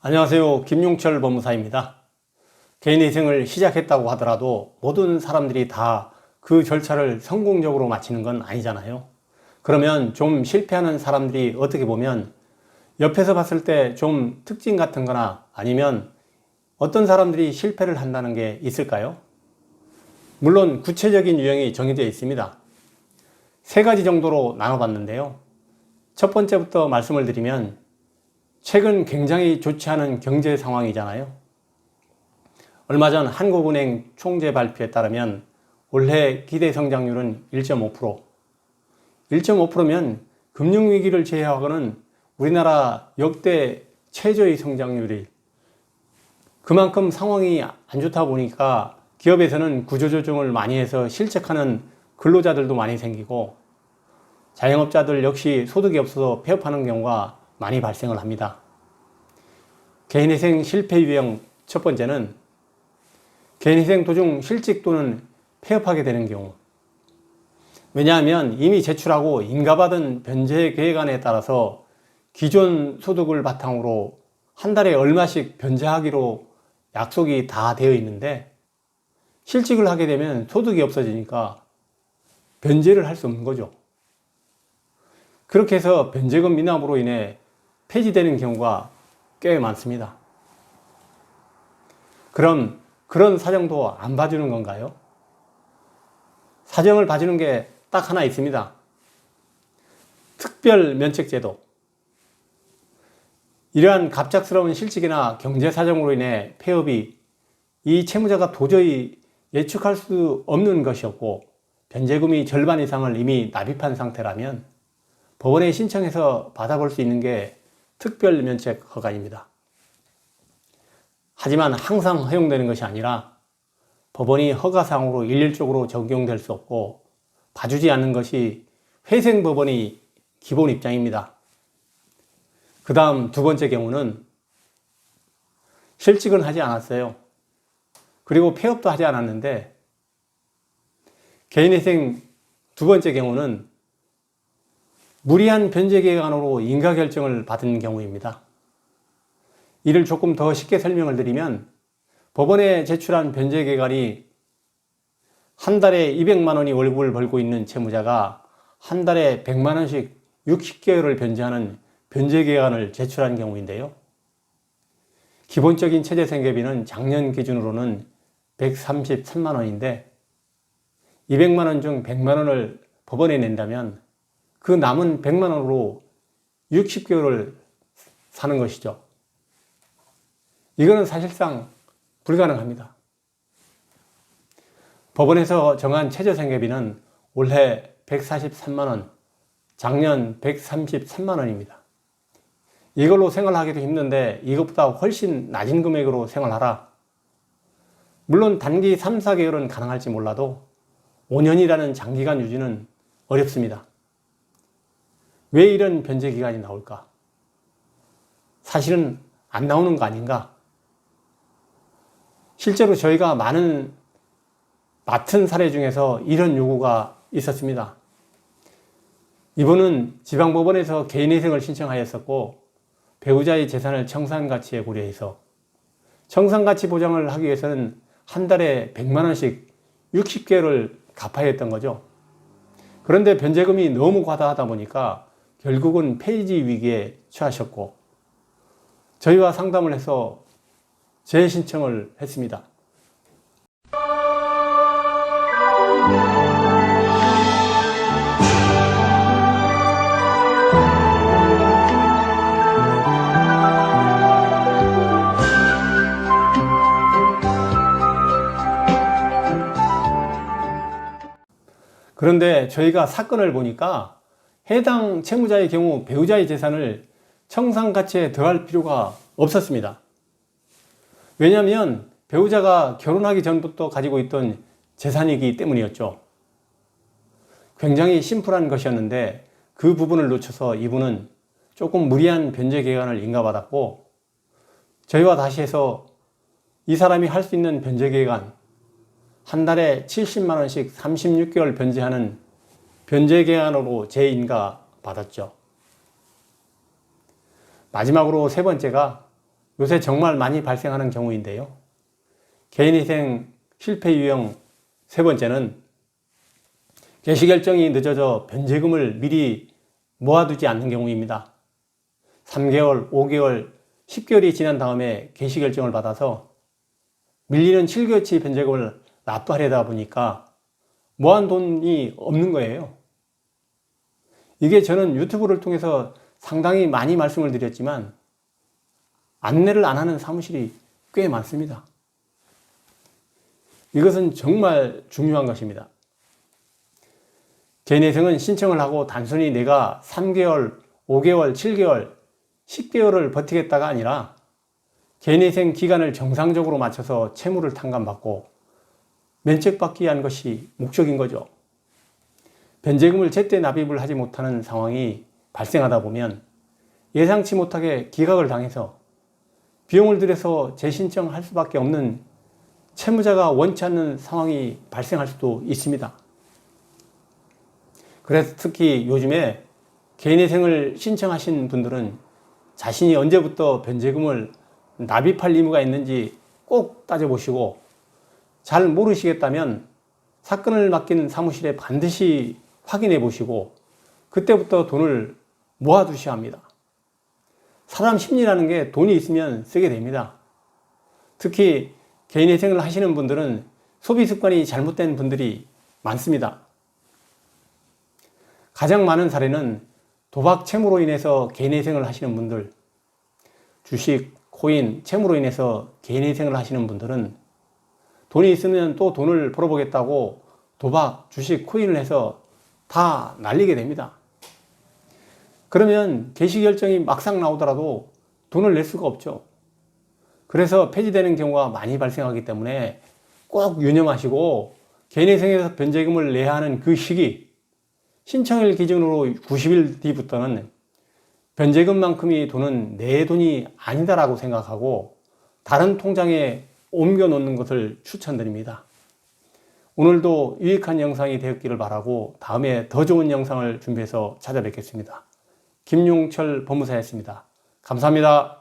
안녕하세요. 김용철 법무사입니다. 개인회생을 시작했다고 하더라도 모든 사람들이 다 그 절차를 성공적으로 마치는 건 아니잖아요. 그러면 좀 실패하는 사람들이 어떻게 보면 옆에서 봤을 때 좀 특징 같은 거나 아니면 어떤 사람들이 실패를 한다는 게 있을까요? 물론 구체적인 유형이 정해져 있습니다. 세 가지 정도로 나눠봤는데요. 첫 번째부터 말씀을 드리면 최근 굉장히 좋지 않은 경제 상황이잖아요. 얼마 전 한국은행 총재 발표에 따르면 올해 기대 성장률은 1.5%. 1.5%면 금융위기를 제외하고는 우리나라 역대 최저의 성장률이, 그만큼 상황이 안 좋다 보니까 기업에서는 구조조정을 많이 해서 실직하는 근로자들도 많이 생기고 자영업자들 역시 소득이 없어서 폐업하는 경우가 많이 발생을 합니다. 개인회생 실패 유형 첫 번째는 개인회생 도중 실직 또는 폐업하게 되는 경우. 왜냐하면 이미 제출하고 인가받은 변제 계획안에 따라서 기존 소득을 바탕으로 한 달에 얼마씩 변제하기로 약속이 다 되어 있는데 실직을 하게 되면 소득이 없어지니까 변제를 할 수 없는 거죠. 그렇게 해서 변제금 미납으로 인해 폐지되는 경우가 꽤 많습니다. 그럼 그런 사정도 안 봐주는 건가요? 사정을 봐주는 게 딱 하나 있습니다. 특별 면책제도. 이러한 갑작스러운 실직이나 경제 사정으로 인해 폐업이 이 채무자가 도저히 예측할 수 없는 것이었고 변제금이 절반 이상을 이미 납입한 상태라면 법원에 신청해서 받아볼 수 있는 게 특별 면책 허가입니다. 하지만 항상 허용되는 것이 아니라 법원이 허가상으로 일률적으로 적용될 수 없고 봐주지 않는 것이 회생법원의 기본 입장입니다. 그 다음 두 번째 경우는 실직은 하지 않았어요. 그리고 폐업도 하지 않았는데 개인회생 두 번째 경우는 무리한 변제계획안으로 인가결정을 받은 경우입니다. 이를 조금 더 쉽게 설명을 드리면 법원에 제출한 변제계획안이 한 달에 200만 원이 월급을 벌고 있는 채무자가 한 달에 100만 원씩 60개월을 변제하는 변제계획안을 제출한 경우인데요. 기본적인 최저생계비는 작년 기준으로는 133만 원인데 200만 원 중 100만 원을 법원에 낸다면 그 남은 100만 원으로 60개월을 사는 것이죠. 이거는 사실상 불가능합니다. 법원에서 정한 최저생계비는 올해 143만 원, 작년 133만 원입니다. 이걸로 생활하기도 힘든데 이것보다 훨씬 낮은 금액으로 생활하라. 물론 단기 3, 4개월은 가능할지 몰라도 5년이라는 장기간 유지는 어렵습니다. 왜 이런 변제기간이 나올까? 사실은 안 나오는 거 아닌가? 실제로 저희가 맡은 사례 중에서 이런 요구가 있었습니다. 이분은 지방법원에서 개인회생을 신청하였었고 배우자의 재산을 청산가치에 고려해서 청산가치 보장을 하기 위해서는 한 달에 100만 원씩 60개월을 갚아야 했던 거죠. 그런데 변제금이 너무 과다하다 보니까 결국은 폐지 위기에 처하셨고 저희와 상담을 해서 재신청을 했습니다. 그런데 저희가 사건을 보니까 해당 채무자의 경우 배우자의 재산을 청산가치에 더할 필요가 없었습니다. 왜냐하면 배우자가 결혼하기 전부터 가지고 있던 재산이기 때문이었죠. 굉장히 심플한 것이었는데 그 부분을 놓쳐서 이분은 조금 무리한 변제계획안을 인가받았고 저희와 다시 해서 이 사람이 할 수 있는 변제계획안 한 달에 70만 원씩 36개월 변제하는 변제계획안으로 재인가 받았죠. 마지막으로 세 번째가 요새 정말 많이 발생하는 경우인데요. 개인위생 실패 유형 세 번째는 개시 결정이 늦어져 변제금을 미리 모아두지 않는 경우입니다. 3개월, 5개월, 10개월이 지난 다음에 개시 결정을 받아서 밀리는 7개월치 변제금을 납부하려다 보니까 모아둔 돈이 없는 거예요. 이게 저는 유튜브를 통해서 상당히 많이 말씀을 드렸지만 안내를 안 하는 사무실이 꽤 많습니다. 이것은 정말 중요한 것입니다. 개인회생은 신청을 하고 단순히 내가 3개월, 5개월, 7개월, 10개월을 버티겠다가 아니라 개인회생 기간을 정상적으로 맞춰서 채무를 탕감받고 면책받기 위한 것이 목적인 거죠. 변제금을 제때 납입을 하지 못하는 상황이 발생하다 보면 예상치 못하게 기각을 당해서 비용을 들여서 재신청할 수밖에 없는 채무자가 원치 않는 상황이 발생할 수도 있습니다. 그래서 특히 요즘에 개인회생을 신청하신 분들은 자신이 언제부터 변제금을 납입할 의무가 있는지 꼭 따져보시고, 잘 모르시겠다면 사건을 맡긴 사무실에 반드시 확인해 보시고 그때부터 돈을 모아두셔야 합니다. 사람 심리라는 게 돈이 있으면 쓰게 됩니다. 특히 개인회생을 하시는 분들은 소비 습관이 잘못된 분들이 많습니다. 가장 많은 사례는 도박 채무로 인해서 개인회생을 하시는 분들, 주식, 코인, 채무로 인해서 개인회생을 하시는 분들은 돈이 있으면 또 돈을 벌어보겠다고 도박, 주식, 코인을 해서 다 날리게 됩니다. 그러면 개시 결정이 막상 나오더라도 돈을 낼 수가 없죠. 그래서 폐지되는 경우가 많이 발생하기 때문에 꼭 유념하시고, 개인회생에서 변제금을 내야 하는 그 시기, 신청일 기준으로 90일 뒤부터는 변제금만큼의 돈은 내 돈이 아니다라고 생각하고 다른 통장에 옮겨 놓는 것을 추천드립니다. 오늘도 유익한 영상이 되었기를 바라고 다음에 더 좋은 영상을 준비해서 찾아뵙겠습니다. 김용철 법무사였습니다. 감사합니다.